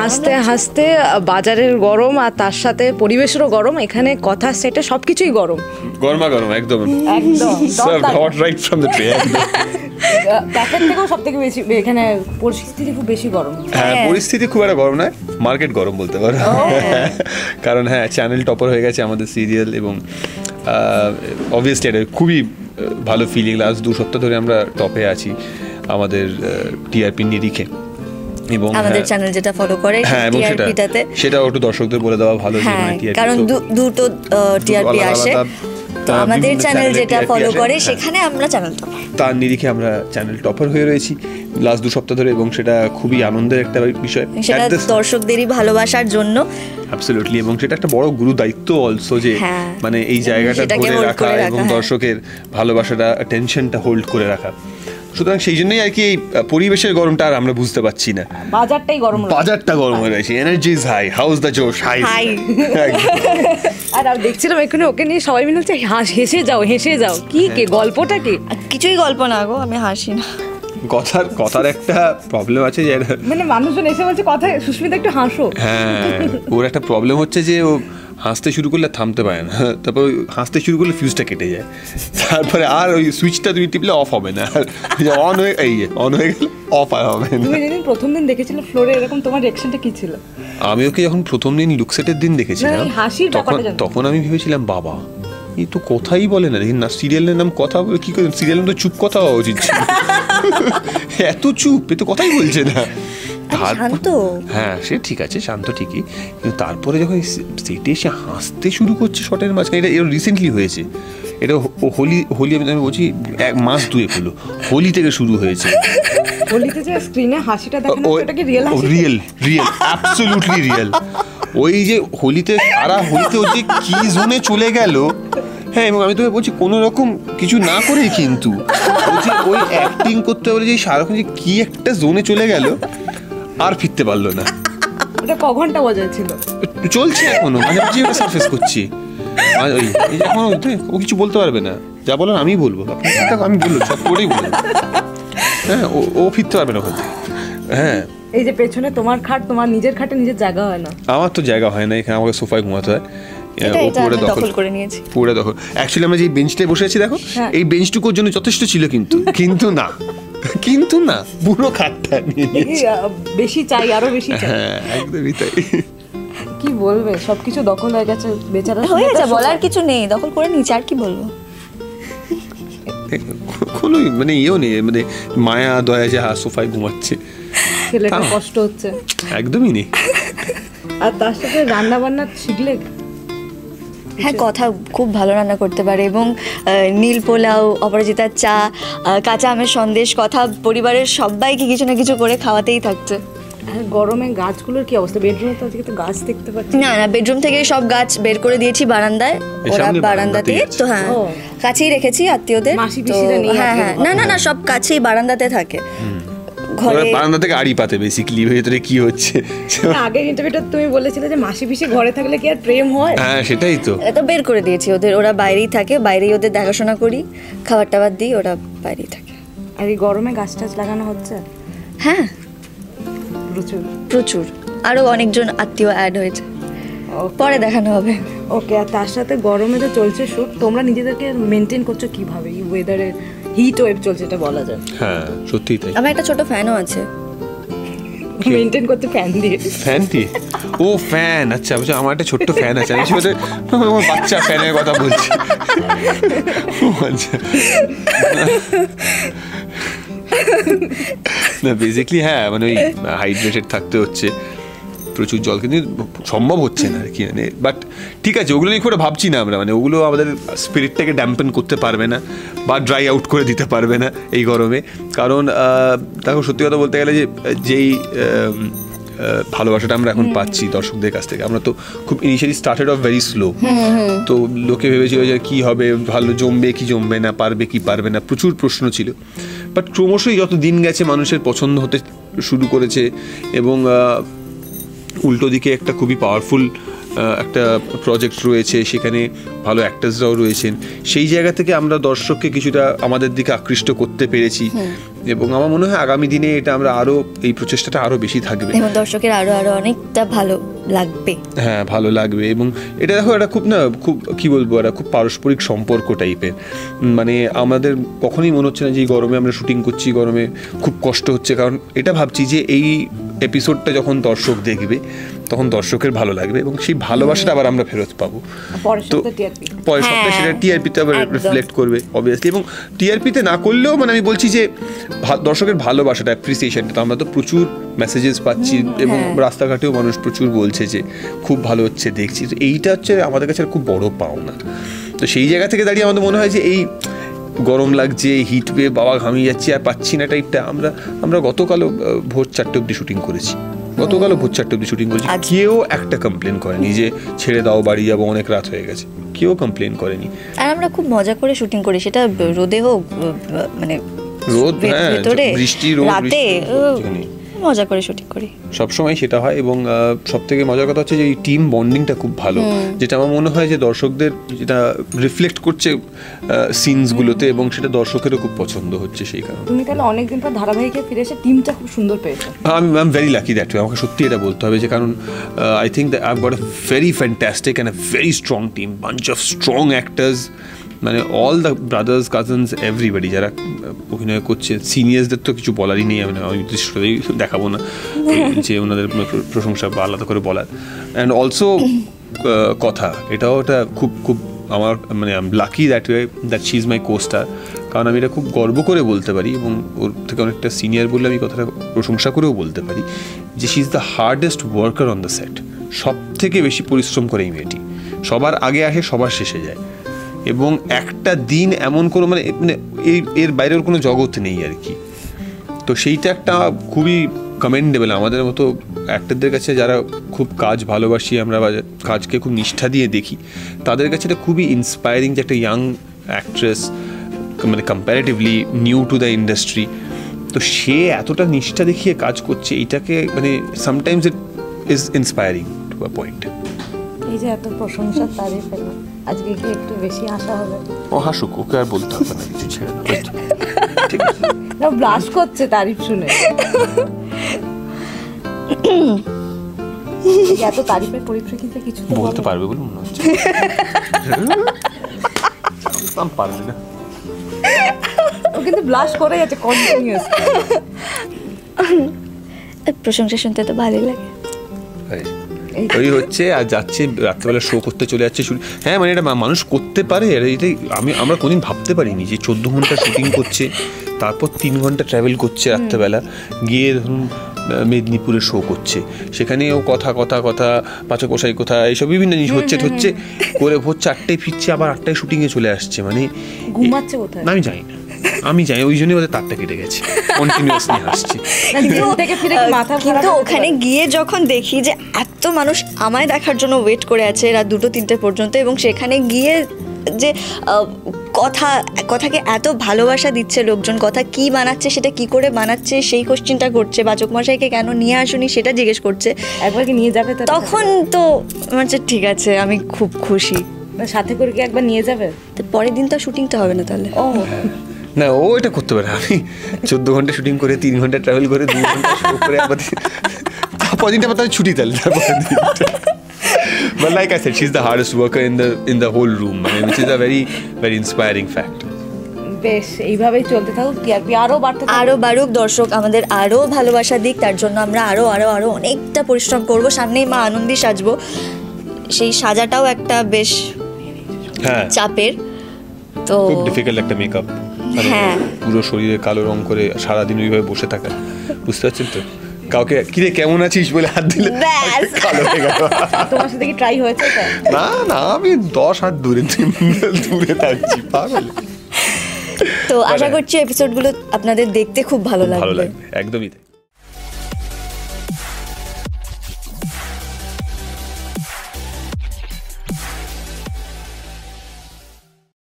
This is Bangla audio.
হাসতে হাসতে বাজারের গরম আর তার সাথে পরিবেশেরও গরম, এখানে কথা সেটা সবকিছুই গরম, গরমা গরম একদম একদম hot right from the tray. Packet থেকেও সব থেকে বেশি এখানে পরিস্থিতি খুব বেশি গরম। হ্যাঁ পরিস্থিতি খুব একটা গরম নয়, মার্কেট গরম বলতে পারো। কারণ হ্যাঁ চ্যানেল টপার হয়ে গেছে আমাদের সিরিয়াল এবং অবভিয়াসলি এটা খুবই ভালো ফিলিং। লাস্ট 2 সপ্তাহ ধরে আমরা টপে আছি আমাদের টিআরপি নিরিখে এবং আমাদের চ্যানেল যেটা ফলো করে টিআরপিটাতে সেটাও একটু দর্শকদের বলে দেওয়া ভালো, কারণ দুটো টিআরপি আসে, তো আমাদের চ্যানেল যেটা ফলো করে সেখানে আমরা চ্যানেল টপার, তার নিরিখে আমরা চ্যানেল টপার হয়ে রয়েছি লাস্ট 2 সপ্তাহ ধরে এবং সেটা খুবই আনন্দের একটা বিষয়, সেটা দর্শকদেরই ভালোবাসার জন্য অ্যাবসলিউটলি। এবং সেটা একটা বড় গুরু দায়িত্ব অলসো যে মানে এই জায়গাটা ধরে রাখা এবং দর্শকের ভালোবাসাটা টেনশনটা হোল্ড করে রাখা। সুতরাং সেই জন্যই আর কি এই পরিবেশের গরমটা আর আমরা বুঝতে পারছি না, বাজারটা গরম হয়ে রয়েছে, energy is high, how's the josh high. আর দেখছিলাম এখানে ওকে নিয়ে সবাই মিলে হচ্ছে হেসে যাও কি গল্পটা কি? কিছুই গল্প না গো, আমি হাসি না। কথার একটা প্রবলেম আছে যে মানে মানুষজন এসে বলছে কথা সুস্মিতা একটু হাসো। হ্যাঁ ওর একটা প্রবলেম হচ্ছে যে ও হাসতে শুরু করলে থামতে পারে না, তারপর হাসতে শুরু করলে ফিউজটা কেটে যায়, তারপরে আর ওই সুইচটা তুমি টিপলে অফ হবে না, অন হয়ে গেলে অফ আর হবে না। তুমি যেদিন প্রথম দিন দেখেছিলে ফ্লোরে এরকম, তোমার রিঅ্যাকশনটা কি ছিল? আমি ওকে যখন প্রথম দিন লুকসেটের দিন দেখেছিলাম তখন আমি ভেবেছিলাম বাবা এই তো কথাই বলে না, দেখি না সিরিয়ালের নাম কথা বলে কি করে, সিরিয়ালের তো চুপ কথা হওয়া উচিত ছিল, এত চুপ, এ তো কথাই বলছে না। হ্যাঁ সে ঠিক আছে, শান্ত ঠিকই, কিন্তু তারপরে যখন সেটে এসে হাসতে শুরু করছে শটের মাঝখানে, এটা রিসেন্টলি হয়েছে, এটা হোলি আমি বলছি 1 মাস 2 হলো, হোলি থেকে শুরু হয়েছে। হোলিতে যে স্ক্রিনে হাসিটা দেখানো ওটা কি রিয়েল হাসি? Real absolutely real. ওই যে হোলিতে সারা হোলিতে ওই যে কি জোনে চলে গেল, হ্যাঁ এবং আমি তোকে বলছি কোনো রকম কিছু না করেই কিন্তু ওই অ্যাক্টিং করতে বলে যে সারাক্ষণ যে কি একটা জোনে চলে গেল আর ফিরতে পারলো না। ওটা ক ঘন্টা বাজাচ্ছিল? চলছে এখনো, মানে ওটা সারফেস করছি, ওই এখন ও কিছু বলতে পারবে না, যা বলার আমি বলবো, আমি বলবো সব করেই বলবো। হ্যাঁ ও ফিরতে পারবে না ওখান থেকে। হ্যাঁ এই যে পেছনে তোমার খাট, তোমার নিজের খাটে নিজের জায়গা হয় না। আমার তো জায়গা হয় না, এখানে আমাকে সোফায় ঘুমাতে হয়, পুরো দখল করে নিয়েছি, পুরো দখল। অ্যাকচুয়ালি আমরা যে বেঞ্চটায় বসে আছি দেখো, এই বেঞ্চটুকুর জন্য যথেষ্ট ছিল, কিন্তু না পুরো খাটটা নিয়ে নিয়েছি, বেশি চাই, আরো বেশি চাই। হ্যাঁ একদমই তাই। কি বলবে, সবকিছু দখল হয়ে গেছে, বেচারা হয়ে গেছে, বলার কিছু নেই, দখল করে নিয়েছে, আর কি বলবো। কোনো মানে ইয়েও নেই, মানে মায়া দয়া যে সোফায় ঘুমাচ্ছে, ছেলেটা কষ্ট হচ্ছে একদমই নেই। আর তার সাথে রান্না বান্না শিখলে? হ্যাঁ কথা খুব ভালো রান্না করতে পারে, এবং নীল পোলাও, অপরাজিতার চা, কাঁচা আমের সন্দেশ, কথা পরিবারের সবাইকে কিছু না কিছু করে খাওয়াতেই থাকছে। গরমে গাছগুলোর কি অবস্থা? বেডরুমে তো গাছ দেখতে পাচ্ছি না, বেডরুম থেকে সব গাছ বের করে দিয়েছি বারান্দায়, ওরা বারান্দাতে, তো হ্যাঁ কাছেই রেখেছি আত্মীয়দের। হ্যাঁ না সব কাছেই বারান্দাতে থাকে, ঘরে বারান্দা থেকে আড়ি পাতে বেসিক্যালি ভেতরে কি হচ্ছে। আগের ইন্টারভিউটা তুমি বলেছিলে যে মাসি পিসি ঘরে থাকলে কি আর প্রেম হয়? হ্যাঁ সেটাই তো, এটা বের করে দিয়েছি ওদের, ওরা বাইরেই থাকে, বাইরেই ওদের দেখাশোনা করি, খাবার টাবার দিই, ওরা বাইরেই থাকে। আর এই গরমে গাছ টাছ লাগানো হচ্ছে? হ্যাঁ প্রচুর, আরো অনেকজন আত্মীয় অ্যাড হয়েছে, পরে দেখানো হবে। ওকে, আর তার সাথে গরমে তো চলছে শুট, তোমরা নিজেদেরকে মেনটেন করছো কিভাবে? এই ওয়েদারে হিট ওয়েভ চলছে, এটা বলা যায়। হ্যাঁ সত্যিই তাই। আমার একটা ছোট ফ্যানও আছে, মেনটেন করতে ফ্যান দিয়ে। ও ফ্যান, আচ্ছা বুঝছো, আমার একটা ছোট্ট ফ্যান আছে, আমি সেটা আমার বাচ্চা ফ্যানের কথা বলছি। না বেসিক্যালি হ্যাঁ মানে ওই হাইড্রেটেড থাকতে হচ্ছে, প্রচুর জল কিন্তু সম্ভব হচ্ছে না আর কি, মানে বাট ঠিক আছে, ওগুলো নিয়ে খুব ভাবছি না আমরা, মানে ওগুলো আমাদের স্পিরিটটাকে ড্যাম্পেন করতে পারবে না বা ড্রাই আউট করে দিতে পারবে না এই গরমে। কারণ দেখো সত্যি কথা বলতে গেলে যেই ভালোবাসাটা আমরা এখন পাচ্ছি দর্শকদের কাছ থেকে, আমরা তো খুব initially started of very slow, তো লোকে ভেবেছিল যে কী হবে, ভালো জমবে কি জমবে না, পারবে কি পারবে না, প্রচুর প্রশ্ন ছিল। বাট ক্রমশই যত দিন গেছে মানুষের পছন্দ হতে শুরু করেছে, এবং উল্টো দিকে একটা খুবই পাওয়ারফুল একটা প্রজেক্ট রয়েছে, সেখানে ভালো অ্যাক্টার্সরাও রয়েছেন, সেই জায়গা থেকে আমরা দর্শককে কিছুটা আমাদের দিকে আকৃষ্ট করতে পেরেছি। এবং আমার মনে হয় আগামী দিনে এটা আমরা আরো এই প্রচেষ্টাটা আরো বেশি থাকবে এবং দর্শকের আরো আরো অনেকটা ভালো লাগবে। হ্যাঁ, ভালো লাগবে। এবং এটা দেখো, এটা খুব খুব কি বলবো, এটা খুব পারস্পরিক সম্পর্ক টাইপের। মানে আমাদের কখনোই মনে হচ্ছে না যে এই গরমে আমরা শুটিং করছি, গরমে খুব কষ্ট হচ্ছে, কারণ এটা ভাবছি যে এই এপিসোডটা যখন দর্শক দেখবে তখন দর্শকের ভালো লাগবে এবং সেই ভালোবাসাটা আবার আমরা ফেরত পাবো। তো পরের সপ্তাহে সেটা টিআরপিতে আবার রিফ্লেক্ট করবে অবভিয়াসলি। এবং টিআরপিতে না করলেও মানে আমি বলছি যে দর্শকের ভালোবাসাটা, অ্যাপ্রিসিয়েশনটা, তো আমরা তো প্রচুর মেসেজেস পাচ্ছি এবং রাস্তাঘাটেও মানুষ প্রচুর বলছে যে খুব ভালো হচ্ছে, দেখছি। তো এইটা হচ্ছে আমাদের কাছে খুব বড় পাওনা। তো সেই জায়গা থেকে দাঁড়িয়ে আমাদের মনে হয় যে এই গরম লাগছে, হিট ওয়েভ, বাবা ঘামিয়ে যাচ্ছি আর পাচ্ছি না টাইপটা, আমরা গতকালও ভোর 4টে অবধি শুটিং করেছি, কেউ একটা কমপ্লেন করেনি যে ছেড়ে দাও বাড়ি যাবো, অনেক রাত হয়ে গেছে, কেউ কমপ্লেন করেনি। আর আমরা খুব মজা করে শুটিং করি, সেটা রোদে হোক, মানে রোদ, হ্যাঁ, বৃষ্টি, রোদ, রাতে মজা করে শুটিং করি সবসময়, সেটা হয়। এবং সব থেকে মজার কথা হচ্ছে যে এই টিম বন্ডিংটা খুব ভালো, যেটা আমার মনে হয় যে দর্শকদের যেটা রিফ্লেক্ট করছে সিনসগুলোতে, এবং সেটা দর্শকেরও খুব পছন্দ হচ্ছে। সেই কারণে তুমি তাহলে অনেকদিন পর ধারাবাহিকে ফিরে এসে টিমটা খুব সুন্দর পেয়েছো। I am very lucky that way, আমাকে সত্যি এটা বলতে হবে যে, কারণ I think that I have got a very fantastic and a very strong team, bunch of strong actors, মানে all the brothers, cousins, everybody যারা অভিনয় করছে। সিনিয়র্সদের তো কিছু বলারই নেই, আমি দৃশ্যটাই দেখাবো না যে ওনাদের প্রশংসা বা আলাদা করে বলার। অ্যান্ড অলসো কথা, এটাও এটা খুব খুব আমার মানে I am lucky that way that she is my coaster, কারণ আমি এটা খুব গর্ব করে বলতে পারি এবং ওর থেকে অনেকটা সিনিয়র বললে আমি কথাটা প্রশংসা করেও বলতে পারি যে she is the hardest worker on the set. সব থেকে বেশি পরিশ্রম করে এই মেয়েটি, সবার আগে আসে, সবার শেষে যায়, এবং একটা দিন এমন কোনো মানে এর বাইরের কোনো জগৎ নেই আর কি। তো সেইটা একটা খুবই কমেন্ডেবল আমাদের মতো অ্যাক্টরদের কাছে, যারা খুব কাজ ভালোবাসি আমরা বা কাজকে খুব নিষ্ঠা দিয়ে দেখি, তাদের কাছে এটা খুবই ইন্সপায়ারিং যে একটা ইয়াং অ্যাক্ট্রেস, মানে comparatively new to the industry, তো সে এতটা নিষ্ঠা দেখিয়ে কাজ করছে, এইটাকে মানে sometimes it is inspiring to a point. এই যে এত প্রশংসা, তারিফ, আজকে কি একটু বেশি আশা হবে? ও হাসুক, ওকে আর বলতে হবে না কিছু, ছেড়ে ঠিক আছে। না, ব্লাশ করছে তারিফ শুনে। এত তারিফের পরিপ্রেক্ষিতে কিছু বলতে পারবে বলে মনে হচ্ছে। পারবে না, ও কিন্তু ব্লাশ করে যাচ্ছে কন্টিনিউয়াস। প্রশংসা শুনতে তো ভালোই লাগে। ওই হচ্ছে আর যাচ্ছে রাত্রেবেলা শো করতে চলে যাচ্ছে। হ্যাঁ, মানে এটা মানুষ করতে পারে, এটাই আমরা কোনদিন ভাবতে পারিনি যে 14 ঘন্টা শুটিং করছে, তারপর 3 ঘন্টা ট্রাভেল করছে রাত্রেবেলা গিয়ে, ধরুন মেদিনীপুরে শো করছে, সেখানেও কথা পাচক কষাই কথা, এইসব বিভিন্ন জিনিস হচ্ছে করে ভোর 4টায় ফিরছে, আবার 8টায় শুটিংয়ে চলে আসছে। মানে ঘুমাচ্ছে কোথায় আমি জানি, ওই জন্যই ওদের তারটা কেটে গেছে, কন্টিনিউয়াসলি হাসছি। কিন্তু ওখানে গিয়ে যখন দেখি যে এত মানুষ আমায় দেখার জন্য ওয়েট করে আছে রাত 2-3টে পর্যন্ত, এবং সেখানে গিয়ে যে কথাকে এত ভালোবাসা দিচ্ছে লোকজন, কথা কি বানাচ্ছে, সেটা কি করে বানাচ্ছে সেই কোশ্চেনটা করছে, বাচক মশাইকে কেন নিয়ে আসুনি সেটা জিজ্ঞেস করছে, একবার কি নিয়ে যাবে? তখন তো বলছে ঠিক আছে, আমি খুব খুশি। সাথে করে কি একবার নিয়ে যাবে? তো পরের দিন তো শুটিংটা হবে না তাহলে? ও না, ও এটা করতে পারে। আমি 14 ঘন্টা শুটিং করে 3 ঘন্টা ট্রাভেল করে 2 ঘন্টা শো করে তারপর দিনটা তাহলে ছুটি, তাহলে But like I said, she's the hardest worker in the whole room, which is a very very inspiring fact. বেশ, এইভাবেই চলতে থাকুক, টিআরপি আরো বাড়ুক, দর্শক আমাদের আরো ভালোবাসা দিক, তার জন্য আমরা আরো অনেকটা পরিশ্রম করব। সামনেই মা আনন্দী সাজবো, সেই সাজাটাও একটা বেশ চাপের, তো খুব ডিফিকাল্ট একটা মেকআপ, পুরো শরীরে কালো রং করে সারাদিন ওইভাবে বসে থাকা, বুঝতে পারছেন তো? কাউকে কিরে কেমন আছিস বলে হাত দিলে কালো হয়ে গেল। তোমার সাথে কি ট্রাই হয়েছে? না, আমি 10 হাত দূরে থাকছি, পাগল। তো আশা করছি এপিসোডগুলো আপনাদের দেখতে খুব ভালো লাগবে, একদমই।